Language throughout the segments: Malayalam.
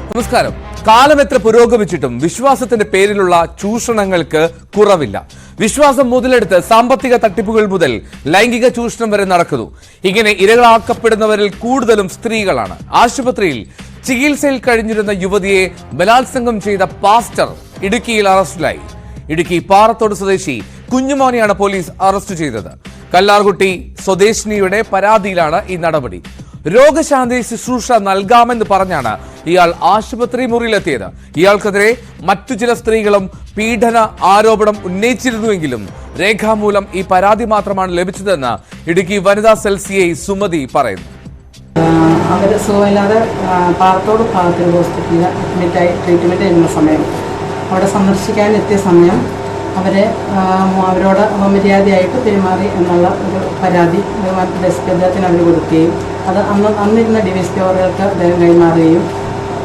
നമസ്കാരം. കാലം എത്ര പുരോഗമിച്ചിട്ടും വിശ്വാസത്തിന്റെ പേരിലുള്ള ചൂഷണങ്ങൾക്ക് കുറവില്ല. വിശ്വാസം മുതലെടുത്ത് സാമ്പത്തിക തട്ടിപ്പുകൾ മുതൽ ലൈംഗിക ചൂഷണം വരെ നടക്കുന്നു. ഇങ്ങനെ ഇരകളാക്കപ്പെടുന്നവരിൽ കൂടുതലും സ്ത്രീകളാണ്. ആശുപത്രിയിൽ ചികിത്സയിൽ കഴിഞ്ഞിരുന്ന യുവതിയെ ബലാത്സംഗം ചെയ്ത പാസ്റ്റർ ഇടുക്കിയിൽ അറസ്റ്റിലായി. ഇടുക്കി പാറത്തോട് സ്വദേശി കുഞ്ഞുമോനെയാണ് പോലീസ് അറസ്റ്റ് ചെയ്തത്. കല്ലാർകുട്ടി സ്വദേശിനിയുടെ പരാതിയിലാണ് ഈ നടപടി. രോഗശാന്തി ശുശ്രൂഷ നൽകാമെന്ന് പറഞ്ഞാണ് ഇയാൾ ആശുപത്രി മുറിയിലെത്തിയത്. ഇയാൾക്കെതിരെ മറ്റു ചില സ്ത്രീകളും പീഡന ആരോപണം ഉന്നയിച്ചിരുന്നുവെങ്കിലും രേഖാമൂലം ഈ പരാതി മാത്രമാണ് ലഭിച്ചതെന്ന് ഇടുക്കി വനിതാ സെൽ CI സുമതി പറയുന്നു. അവർ സുഖമില്ലാതെ പാറത്തോട് ഭാഗത്തിൽ ഹോസ്പിറ്റലിൽ അഡ്മിറ്റായി ട്രീറ്റ്മെൻറ്റ് ചെയ്യുന്ന സമയം അവിടെ സന്ദർശിക്കാൻ എത്തിയ സമയം അവരോട് അപമര്യാദയായിട്ട് പെരുമാറി എന്നുള്ള ഒരു പരാതി ഡെസ്ക് അദ്ദേഹത്തിന് അവർ കൊടുക്കുകയും അത് അന്നിരുന്ന DSP അവർക്ക് അദ്ദേഹം കൈമാറുകയും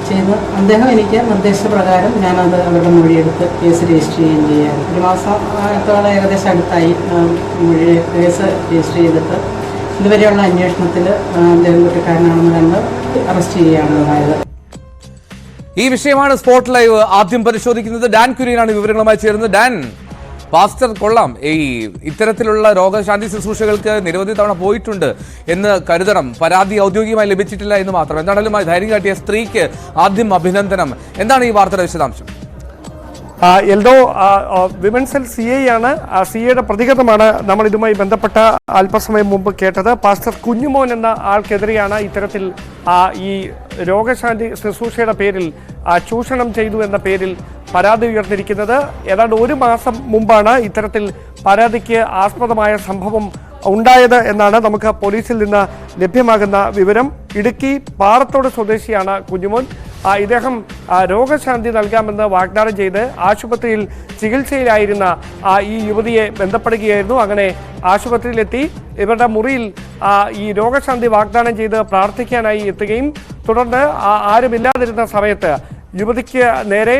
ചെയ്ത് അദ്ദേഹം എനിക്ക് നിർദ്ദേശപ്രകാരം ഞാനത് അവരുടെ മൊഴിയെടുത്ത് കേസ് രജിസ്റ്റർ ചെയ്യുകയും ചെയ്യാറ്. ഒരു മാസത്തോളം ഏകദേശം അടുത്തായി കേസ് രജിസ്റ്റർ ചെയ്തിട്ട് ഇതുവരെയുള്ള അന്വേഷണത്തിൽ അദ്ദേഹം കുറ്റക്കാരനാണെന്ന് കണ്ട് അറസ്റ്റ് ചെയ്യുകയാണ് ഉണ്ടായത്. ഈ വിഷയമാണ് സ്പോട്ട് ലൈവ് ആദ്യം പരിശോധിക്കുന്നത്. ഡാൻ കുര്യനാണ് വിവരങ്ങളുമായി ചേരുന്നത്. ഡാൻ, പാസ്റ്റർ കൊള്ളാം, ഇത്തരത്തിലുള്ള രോഗശാന്തി ശുശ്രൂഷകൾക്ക് നിരവധി തവണ പോയിട്ടുണ്ട് എന്ന് കരുതണം. പരാതി ഔദ്യോഗികമായി ലഭിച്ചിട്ടില്ല എന്ന് മാത്രം. എന്താണെങ്കിലും ധൈര്യം കാട്ടിയ സ്ത്രീക്ക് ആദ്യം അഭിനന്ദനം. എന്താണ് ഈ വാർത്തയുടെ വിശദാംശം? എൽദോ, വിമൻ സെൽ CI ആണ്. CIയുടെ പ്രതികരണമാണ് നമ്മൾ ഇതുമായി ബന്ധപ്പെട്ട അല്പസമയം മുമ്പ് കേട്ടത്. പാസ്റ്റർ കുഞ്ഞുമോൻ എന്ന ആൾക്കെതിരെയാണ് ഇത്തരത്തിൽ ഈ രോഗശാന്തി ശുശ്രൂഷയുടെ പേരിൽ ചൂഷണം ചെയ്തു എന്ന പേരിൽ പരാതി ഉയർന്നിരിക്കുന്നത്. ഏതാണ്ട് ഒരു മാസം മുമ്പാണ് ഇത്തരത്തിൽ പരാതിക്ക് ആസ്പദമായ സംഭവം ഉണ്ടായത് എന്നാണ് നമുക്ക് പോലീസിൽ നിന്ന് ലഭ്യമാകുന്ന വിവരം. ഇടുക്കി പാറത്തോട് സ്വദേശിയാണ് കുഞ്ഞുമോൻ. ഇദ്ദേഹം രോഗശാന്തി നൽകാമെന്ന് വാഗ്ദാനം ചെയ്ത് ആശുപത്രിയിൽ ചികിത്സയിലായിരുന്ന ഈ യുവതിയെ ബന്ധപ്പെടുകയായിരുന്നു. അങ്ങനെ ആശുപത്രിയിലെത്തി ഇവരുടെ മുറിയിൽ ഈ രോഗശാന്തി വാഗ്ദാനം ചെയ്ത് പ്രാർത്ഥിക്കാനായി എത്തുകയും തുടർന്ന് ആരുമില്ലാതിരുന്ന സമയത്ത് യുവതിക്ക് നേരെ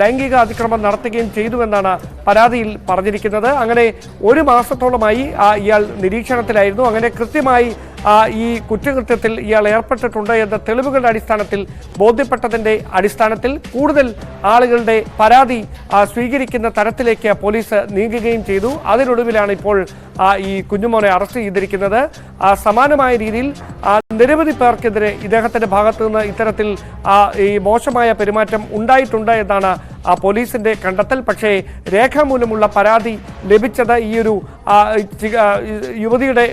ലൈംഗിക അതിക്രമം നടത്തുകയും ചെയ്തുവെന്നാണ് പരാതിയിൽ പറഞ്ഞിരിക്കുന്നത്. അങ്ങനെ ഒരു മാസത്തോളമായി ഇയാൾ നിരീക്ഷണത്തിലായിരുന്നു. അങ്ങനെ കൃത്യമായി ഈ കുറ്റകൃത്യത്തിൽ ഇയാൾ ഏർപ്പെട്ടിട്ടുണ്ട് എന്ന തെളിവുകളുടെ അടിസ്ഥാനത്തിൽ ബോധ്യപ്പെട്ടതിൻ്റെ അടിസ്ഥാനത്തിൽ കൂടുതൽ ആളുകളുടെ പരാതി സ്വീകരിക്കുന്ന തരത്തിലേക്ക് പോലീസ് നീങ്ങുകയും ചെയ്തു. അതിനൊടുവിലാണ് ഇപ്പോൾ ഈ കുഞ്ഞുമോനെ അറസ്റ്റ് ചെയ്തിരിക്കുന്നത്. സമാനമായ രീതിയിൽ നിരവധി പേർക്കെതിരെ ഇദ്ദേഹത്തിന്റെ ഭാഗത്തു നിന്ന് ഇത്തരത്തിൽ ഈ മോശമായ പെരുമാറ്റം ഉണ്ടായിട്ടുണ്ട് എന്നാണ് പോലീസിന്റെ കണ്ടെത്തൽ. പക്ഷേ രേഖാമൂലമുള്ള പരാതി ലഭിച്ചത് ഈ ഒരു യുവതിയുടെ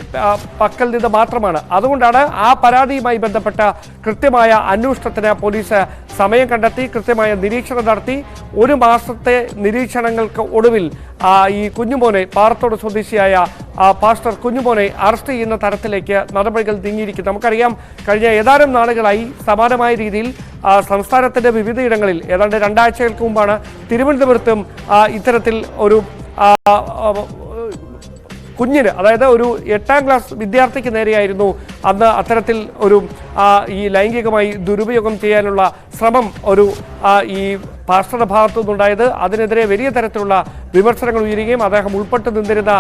പക്കൽ നിന്ന് മാത്രമാണ്. അതുകൊണ്ടാണ് ആ പരാതിയുമായി ബന്ധപ്പെട്ട കൃത്യമായ അന്വേഷണത്തിന് പോലീസ് സമയം കണ്ടെത്തി കൃത്യമായ നിരീക്ഷണം നടത്തി. ഒരു മാസത്തെ നിരീക്ഷണങ്ങൾക്ക് ഒടുവിൽ ഈ കുഞ്ഞുമോനെ, പാറത്തോട് സ്വദേശിയായ പാസ്റ്റർ കുഞ്ഞുമോനെ അറസ്റ്റ് ചെയ്യുന്ന തരത്തിലേക്ക് നടപടികൾ നീങ്ങിയിരിക്കുന്നു. നമുക്കറിയാം, കഴിഞ്ഞ ഏതാനും നാളുകളായി സമാനമായ രീതിയിൽ സംസ്ഥാനത്തിന്റെ വിവിധയിടങ്ങളിൽ ഏതാണ്ട് 2 ആഴ്ചകൾക്ക് മുമ്പാണ് തിരുവനന്തപുരത്തും ഇത്തരത്തിൽ ഒരു കുഞ്ഞിന്, അതായത് ഒരു 8ാം ക്ലാസ് വിദ്യാർത്ഥിക്ക് നേരെയായിരുന്നു അന്ന് അത്തരത്തിൽ ഒരു ഈ ലൈംഗികമായി ദുരുപയോഗം ചെയ്യാനുള്ള ശ്രമം ഈ പാസ്റ്ററുടെ ഭാഗത്തു നിന്നുണ്ടായത്. അതിനെതിരെ വലിയ തരത്തിലുള്ള വിമർശനങ്ങൾ ഉയരുകയും അദ്ദേഹം ഉൾപ്പെട്ട് നിന്നിരുന്ന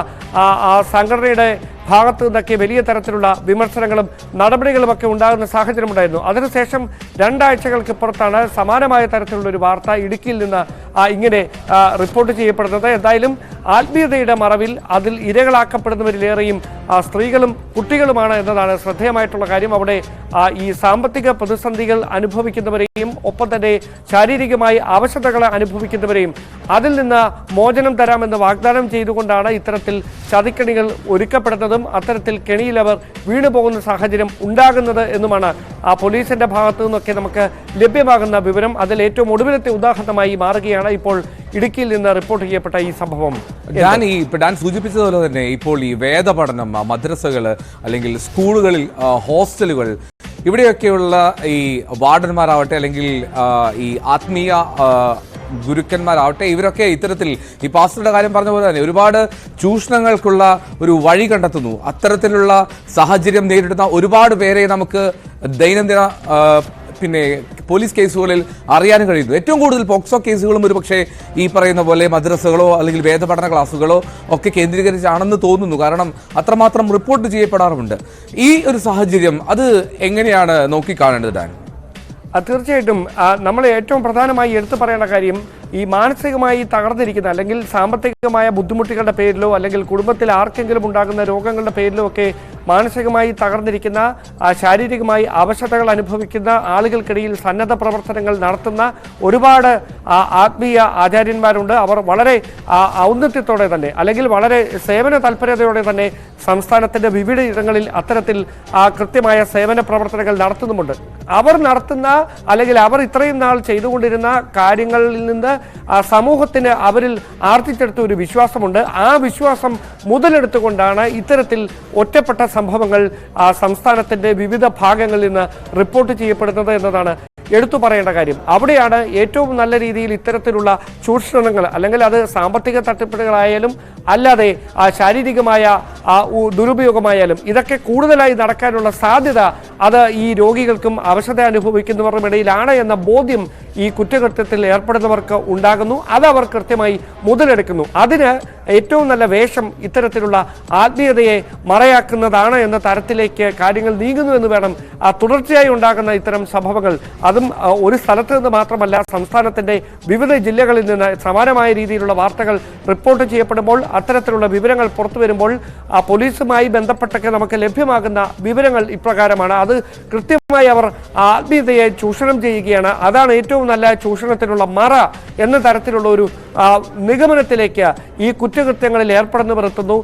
സംഘടനയുടെ ഭാഗത്തു നിന്നൊക്കെ വലിയ തരത്തിലുള്ള വിമർശനങ്ങളും നടപടികളുമൊക്കെ ഉണ്ടാകുന്ന സാഹചര്യമുണ്ടായിരുന്നു. അതിനുശേഷം 2 ആഴ്ചകൾക്ക് പുറത്താണ് സമാനമായ തരത്തിലുള്ളൊരു വാർത്ത ഇടുക്കിയിൽ നിന്ന് ഇങ്ങനെ റിപ്പോർട്ട് ചെയ്യപ്പെടുന്നത്. എന്തായാലും ആത്മീയതയുടെ മറവിൽ അതിൽ ഇരകളാക്കപ്പെടുന്നവരിലേറെയും സ്ത്രീകളും കുട്ടികളുമാണ് എന്നതാണ് ശ്രദ്ധേയമായിട്ടുള്ള കാര്യം. അവിടെ ഈ സാമ്പത്തിക പ്രതിസന്ധികൾ അനുഭവിക്കുന്നവരെയും ഒപ്പം തന്നെ ശാരീരികമായി അവശതകൾ അനുഭവിക്കുന്നവരെയും അതിൽ നിന്ന് മോചനം തരാമെന്ന് വാഗ്ദാനം ചെയ്തുകൊണ്ടാണ് ഇത്തരത്തിൽ ചതിക്കണികൾ ഒരുക്കപ്പെടുന്നതും അത്തരത്തിൽ കെണിയിൽ അവർ വീണുപോകുന്ന സാഹചര്യം ഉണ്ടാകുന്നത് എന്നുമാണ് പോലീസിന്റെ ഭാഗത്തു നിന്നൊക്കെ നമുക്ക് ലഭ്യമാകുന്ന വിവരം. അതിൽ ഏറ്റവും ഒടുവിലത്തെ ഉദാഹരണമായി മാറുകയാണ് ഇപ്പോൾ ഇടുക്കിയിൽ നിന്ന് റിപ്പോർട്ട് ചെയ്യപ്പെട്ട ഈ സംഭവം. ഡാൻ സൂചിപ്പിച്ചതുപോലെ തന്നെ ഇപ്പോൾ ഈ വേദപഠനം, മദ്രസകൾ അല്ലെങ്കിൽ സ്കൂളുകളിൽ, ഹോസ്റ്റലുകൾ, ഇവിടെയൊക്കെയുള്ള ഈ വാർഡന്മാരാവട്ടെ അല്ലെങ്കിൽ ഈ ആത്മീയ ഗുരുക്കന്മാരാവട്ടെ, ഇവരൊക്കെ ഇത്തരത്തിൽ ഈ പാസ്റ്ററുടെ കാര്യം പറഞ്ഞ പോലെ തന്നെ ഒരുപാട് ചൂഷണങ്ങൾക്കുള്ള ഒരു വഴി കണ്ടെത്തുന്നു. അത്തരത്തിലുള്ള സാഹചര്യം നേരിടുന്ന ഒരുപാട് പേരെ നമുക്ക് ദൈനംദിന പോലീസ് കേസുകളിൽ അറിയാനും കഴിയുന്നു. ഏറ്റവും കൂടുതൽ പോക്സോ കേസുകളും ഒരുപക്ഷെ ഈ പറയുന്ന പോലെ മദ്രസകളോ അല്ലെങ്കിൽ വേദപഠന ക്ലാസ്സുകളോ ഒക്കെ കേന്ദ്രീകരിച്ചാണെന്ന് തോന്നുന്നു. കാരണം അത്രമാത്രം റിപ്പോർട്ട് ചെയ്യപ്പെടാറുമുണ്ട്. ഈ ഒരു സാഹചര്യം അത് എങ്ങനെയാണ് നോക്കിക്കാണേണ്ടത്? തീർച്ചയായിട്ടും നമ്മൾ ഏറ്റവും പ്രധാനമായി എടുത്തു പറയേണ്ട കാര്യം ഈ മാനസികമായി തകർന്നിരിക്കുന്ന അല്ലെങ്കിൽ സാമ്പത്തികമായ ബുദ്ധിമുട്ടുകളുടെ പേരിലോ അല്ലെങ്കിൽ കുടുംബത്തിൽ ആർക്കെങ്കിലും ഉണ്ടാകുന്ന രോഗങ്ങളുടെ പേരിലോ ഒക്കെ മാനസികമായി തകർന്നിരിക്കുന്ന ശാരീരികമായി അവശതകൾ അനുഭവിക്കുന്ന ആളുകൾക്കിടയിൽ സന്നദ്ധ പ്രവർത്തനങ്ങൾ നടത്തുന്ന ഒരുപാട് ആത്മീയ ആചാര്യന്മാരുണ്ട്. അവർ വളരെ ഔന്നത്യത്തോടെ തന്നെ അല്ലെങ്കിൽ വളരെ സേവന താല്പര്യതയോടെ തന്നെ സംസ്ഥാനത്തിൻ്റെ വിവിധ ഇടങ്ങളിൽ അത്തരത്തിൽ കൃത്യമായ സേവന പ്രവർത്തനങ്ങൾ നടത്തുന്നുമുണ്ട്. അവർ നടത്തുന്ന അല്ലെങ്കിൽ അവർ ഇത്രയും നാൾ ചെയ്തുകൊണ്ടിരുന്ന കാര്യങ്ങളിൽ നിന്ന് സമൂഹത്തിന് അവരിൽ ആർജിച്ചെടുത്ത ഒരു വിശ്വാസമുണ്ട്. ആ വിശ്വാസം മുതലെടുത്തുകൊണ്ടാണ് ഇത്തരത്തിൽ ഒറ്റപ്പെട്ട സംഭവങ്ങൾ സംസ്ഥാനത്തിൻ്റെ വിവിധ ഭാഗങ്ങളിൽ നിന്ന് റിപ്പോർട്ട് ചെയ്യപ്പെടുന്നത് എന്നതാണ് എടുത്തു പറയേണ്ട കാര്യം. അവിടെയാണ് ഏറ്റവും നല്ല രീതിയിൽ ഇത്തരത്തിലുള്ള ചൂഷണങ്ങൾ അല്ലെങ്കിൽ അത് സാമ്പത്തിക തട്ടിപ്പുകളായാലും അല്ലാതെ ശാരീരികമായ ദുരുപയോഗമായാലും ഇതൊക്കെ കൂടുതലായി നടക്കാനുള്ള സാധ്യത അത് ഈ രോഗികൾക്കും അവശത അനുഭവിക്കുന്നവരുടെ ഇടയിലാണ് എന്ന ബോധ്യം ഈ കുറ്റകൃത്യത്തിൽ ഏർപ്പെടുന്നവർക്ക് ഉണ്ടാകുന്നു. അത് അവർ കൃത്യമായി മുതലെടുക്കുന്നു. അതിന് ഏറ്റവും നല്ല വേഷം ഇത്തരത്തിലുള്ള ആത്മീയതയെ മറയാക്കുന്നതാണ് എന്ന തരത്തിലേക്ക് കാര്യങ്ങൾ നീങ്ങുന്നു എന്ന് വേണം. തുടർച്ചയായി ഉണ്ടാകുന്ന ഇത്തരം സംഭവങ്ങൾ അതും ഒരു സ്ഥലത്ത് നിന്ന് മാത്രമല്ല സംസ്ഥാനത്തിൻ്റെ വിവിധ ജില്ലകളിൽ നിന്ന് സമാനമായ രീതിയിലുള്ള വാർത്തകൾ റിപ്പോർട്ട് ചെയ്യപ്പെടുമ്പോൾ അത്തരത്തിലുള്ള വിവരങ്ങൾ പുറത്തു വരുമ്പോൾ പോലീസുമായി ബന്ധപ്പെട്ടൊക്കെ നമുക്ക് ലഭ്യമാകുന്ന വിവരങ്ങൾ ഇപ്രകാരമാണ്. അത് കൃത്യമായി അവർ ആത്മീയതയെ ചൂഷണം ചെയ്യുകയാണ്. അതാണ് ഏറ്റവും നല്ല ചൂഷണത്തിനുള്ള മറ എന്ന തരത്തിലുള്ള ഒരു നിഗമനത്തിലേക്ക് ഈ കുറ്റകൃത്യങ്ങളിൽ ഏർപ്പെടുന്നവർ എത്തുന്നു.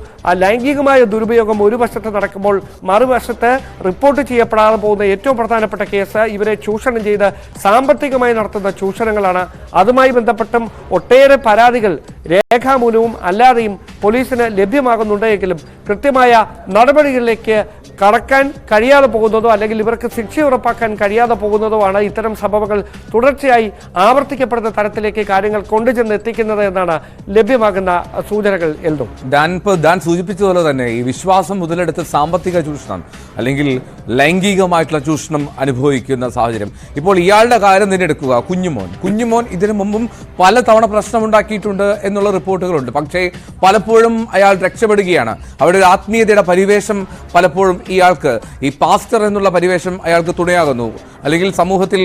ലൈംഗികമായ ദുരുപയോഗം ഒരു വശത്ത് നടക്കുമ്പോൾ മറുവശത്ത് റിപ്പോർട്ട് ചെയ്യപ്പെടാതെ പോകുന്ന ഏറ്റവും പ്രധാനപ്പെട്ട കേസ് ഇവരെ ചൂഷണം ചെയ്ത് സാമ്പത്തികമായി നടത്തുന്ന ചൂഷണങ്ങളാണ്. അതുമായി ബന്ധപ്പെട്ടും ഒട്ടേറെ പരാതികൾ രേഖാമൂലവും അല്ലാതെയും പോലീസിന് ലഭ്യമാകുന്നുണ്ടെങ്കിലും കൃത്യമായ നടപടികളിലേക്ക് കടക്കാൻ കഴിയാതെ പോകുന്നതോ അല്ലെങ്കിൽ ഇവർക്ക് ശിക്ഷ ഉറപ്പാക്കാൻ കഴിയാതെ പോകുന്നതോ ആണ് ഇത്തരം സംഭവങ്ങൾ തുടർച്ചയായി ആവർത്തിക്കപ്പെടുന്ന തരത്തിലേക്ക് കാര്യങ്ങൾ കൊണ്ടുചെന്ന് എത്തിക്കുന്നത് എന്നാണ് ലഭ്യമാകുന്ന സൂചനകൾ. എൽദോ, ഡാൻ സൂചിപ്പിച്ചതുപോലെ തന്നെ ഈ വിശ്വാസം മുതലെടുത്ത് സാമ്പത്തിക ചൂഷണം അല്ലെങ്കിൽ ലൈംഗികമായിട്ടുള്ള ചൂഷണം അനുഭവിക്കുന്ന സാഹചര്യം. ഇപ്പോൾ ഇയാളുടെ കാര്യം തന്നെ എടുക്കുക. കുഞ്ഞുമോൻ ഇതിനു മുമ്പും പലതവണ പ്രശ്നമുണ്ടാക്കിയിട്ടുണ്ട് എന്നുള്ള റിപ്പോർട്ടുകളുണ്ട്. പക്ഷേ പലപ്പോഴും അയാൾ രക്ഷപ്പെടുകയാണ്. അവിടെ ഒരു ആത്മീയതയുടെ പരിവേഷം പലപ്പോഴും ഇയാൾക്ക് ഈ പാസ്റ്റർ എന്നുള്ള പരിവേഷം അയാൾക്ക് തുണയാകുന്നു. അല്ലെങ്കിൽ സമൂഹത്തിൽ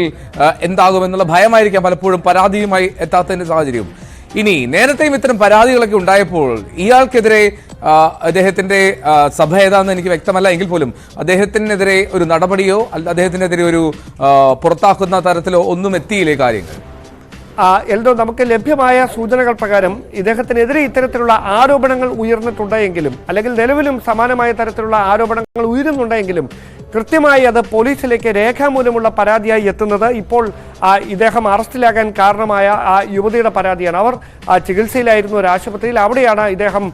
എന്താകുമെന്നുള്ള ഭയമായിരിക്കാം പലപ്പോഴും പരാതിയുമായി എത്താത്തതിൻ്റെ സാഹചര്യവും. ഇനി നേരത്തെയും ഇത്തരം പരാതികളൊക്കെ ഉണ്ടായപ്പോൾ ഇയാൾക്കെതിരെ അദ്ദേഹത്തിൻ്റെ സഭ ഏതാണെന്ന് എനിക്ക് വ്യക്തമല്ല എങ്കിൽ പോലും അദ്ദേഹത്തിനെതിരെ ഒരു നടപടിയോ അദ്ദേഹത്തിനെതിരെ ഒരു പുറത്താക്കുന്ന തരത്തിലോ ഒന്നും എത്തിയില്ലേ കാര്യങ്ങൾ? എൽദോ, നമുക്ക് ലഭ്യമായ സൂചനകൾ പ്രകാരം ഇദ്ദേഹത്തിനെതിരെ ഇത്തരത്തിലുള്ള ആരോപണങ്ങൾ ഉയർന്നിട്ടുണ്ടെങ്കിലും അല്ലെങ്കിൽ നിലവിലും സമാനമായ തരത്തിലുള്ള ആരോപണങ്ങൾ ഉയരുന്നുണ്ടെങ്കിലും കൃത്യമായി അത് പോലീസിലേക്ക് രേഖാമൂലമുള്ള പരാതിയായി എത്തുന്നത് ഇപ്പോൾ ഇദ്ദേഹം അറസ്റ്റിലാകാൻ കാരണമായ ആ യുവതിയുടെ പരാതിയാണ്. അവർ ചികിത്സയിലായിരുന്നു ഒരു ആശുപത്രിയിൽ. അവിടെയാണ് ഇദ്ദേഹം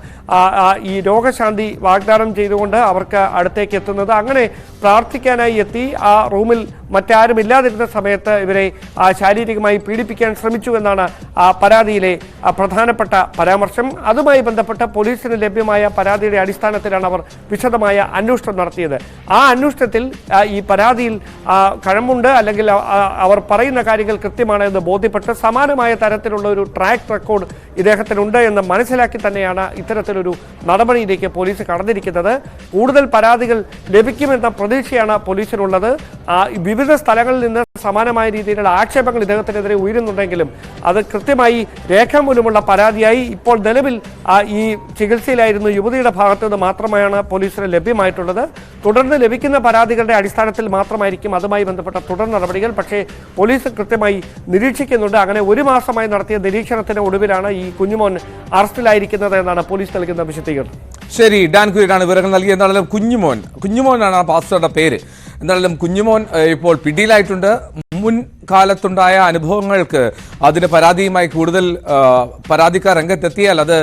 ഈ രോഗശാന്തി വാഗ്ദാനം ചെയ്തുകൊണ്ട് അവർക്ക് അടുത്തേക്ക് എത്തുന്നത്. അങ്ങനെ പ്രാർത്ഥിക്കാനായി എത്തി ആ റൂമിൽ മറ്റാരും ഇല്ലാതിരുന്ന സമയത്ത് ഇവരെ ശാരീരികമായി പീഡിപ്പിക്കാൻ ശ്രമിച്ചു എന്നാണ് പരാതിയിലെ പ്രധാനപ്പെട്ട പരാമർശം. അതുമായി ബന്ധപ്പെട്ട പോലീസിന് ലഭ്യമായ പരാതിയുടെ അടിസ്ഥാനത്തിലാണ് അവർ വിശദമായ അന്വേഷണം നടത്തിയത്. ആ അന്വേഷണത്തിൽ ഈ പരാതിയിൽ കഴമ്പുണ്ട് അല്ലെങ്കിൽ അവർ പറയുന്ന കാര്യങ്ങൾ കൃത്യമാണ് എന്ന് ബോധ്യപ്പെട്ട് സമാനമായ തരത്തിലുള്ള ഒരു ട്രാക്ക് റെക്കോർഡ് ഇദ്ദേഹത്തിനുണ്ട് എന്ന് മനസ്സിലാക്കി തന്നെയാണ് ഇത്തരത്തിലൊരു നടപടിയിലേക്ക് പോലീസ് കടന്നിരിക്കുന്നത്. കൂടുതൽ പരാതികൾ ലഭിക്കുമെന്ന പ്രതീക്ഷയാണ് പോലീസിനുള്ളത്. വിവിധ സ്ഥലങ്ങളിൽ നിന്ന് സമാനമായ രീതിയിലുള്ള ആക്ഷേപങ്ങൾ ഇദ്ദേഹത്തിനെതിരെ ഉയരുന്നുണ്ടെങ്കിലും അത് കൃത്യമായി രേഖാമൂലമുള്ള പരാതിയായി ഇപ്പോൾ നിലവിൽ ഈ ചികിത്സയിലായിരുന്നു യുവതിയുടെ ഭാഗത്തു നിന്ന് മാത്രമാണ് പോലീസിന് ലഭ്യമായിട്ടുള്ളത്. തുടർന്ന് ലഭിക്കുന്ന പരാതികളുടെ അടിസ്ഥാനത്തിൽ മാത്രമായിരിക്കും അതുമായി ബന്ധപ്പെട്ട തുടർ നടപടികൾ. പക്ഷേ പോലീസ് കൃത്യമായി നിരീക്ഷിക്കുന്നുണ്ട്. അങ്ങനെ ഒരു മാസമായി നടത്തിയ നിരീക്ഷണത്തിന് ഒടുവിലാണ് ഈ കുഞ്ഞുമോൻ അറസ്റ്റിലായിരിക്കുന്നത് എന്നാണ് പോലീസ് നൽകുന്ന വിശദീകരണം. ശരി, ഡാൻ കുര്യനാണ് വിവരങ്ങൾ നൽകിയത്. എന്തായാലും കുഞ്ഞുമോനാണ് ആ പാസ്റ്ററുടെ പേര്. എന്തായാലും കുഞ്ഞുമോൻ ഇപ്പോൾ പിടിയിലായിട്ടുണ്ട്. മുൻകാലത്തുണ്ടായ അനുഭവങ്ങൾക്ക് അതിന് പരാതിയുമായി കൂടുതൽ പരാതിക്കാർ രംഗത്തെത്തിയാൽ അത്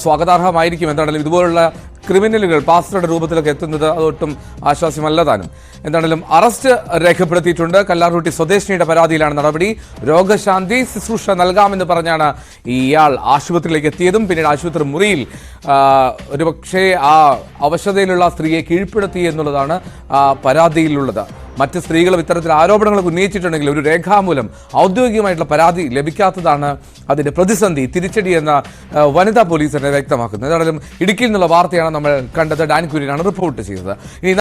സ്വാഗതാർഹമായിരിക്കും. എന്താണെങ്കിലും ഇതുപോലുള്ള ക്രിമിനലുകൾ പാസ്റ്ററുടെ രൂപത്തിലൊക്കെ എത്തുന്നത് അതൊട്ടും ആശ്വാസ്യമല്ല താനും. എന്താണെങ്കിലും അറസ്റ്റ് രേഖപ്പെടുത്തിയിട്ടുണ്ട്. കല്ലാർകുട്ടി സ്വദേശിനിയുടെ പരാതിയിലാണ് നടപടി. രോഗശാന്തി ശുശ്രൂഷ നൽകാമെന്ന് പറഞ്ഞാണ് ഇയാൾ ആശുപത്രിയിലേക്ക് എത്തിയതും പിന്നീട് ആശുപത്രി മുറിയിൽ ഒരുപക്ഷെ ആ അവശതയിലുള്ള സ്ത്രീയെ കീഴ്പ്പെടുത്തി എന്നുള്ളതാണ് പരാതിയിലുള്ളത്. മറ്റ് സ്ത്രീകളും ഇത്തരത്തിൽ ആരോപണങ്ങൾ ഉന്നയിച്ചിട്ടുണ്ടെങ്കിൽ ഒരു രേഖാമൂലം ഔദ്യോഗികമായിട്ടുള്ള പരാതി ലഭിക്കാത്തതാണ് അതിൻ്റെ പ്രതിസന്ധി, തിരിച്ചടി എന്ന വനിതാ പോലീസ് തന്നെ വ്യക്തമാക്കുന്നത്. ഏതായാലും ഇടുക്കിയിൽ നിന്നുള്ള വാർത്തയാണ് നമ്മൾ കണ്ടത്. ഡാൻ കുര്യനാണ് റിപ്പോർട്ട് ചെയ്തത്. ഇനി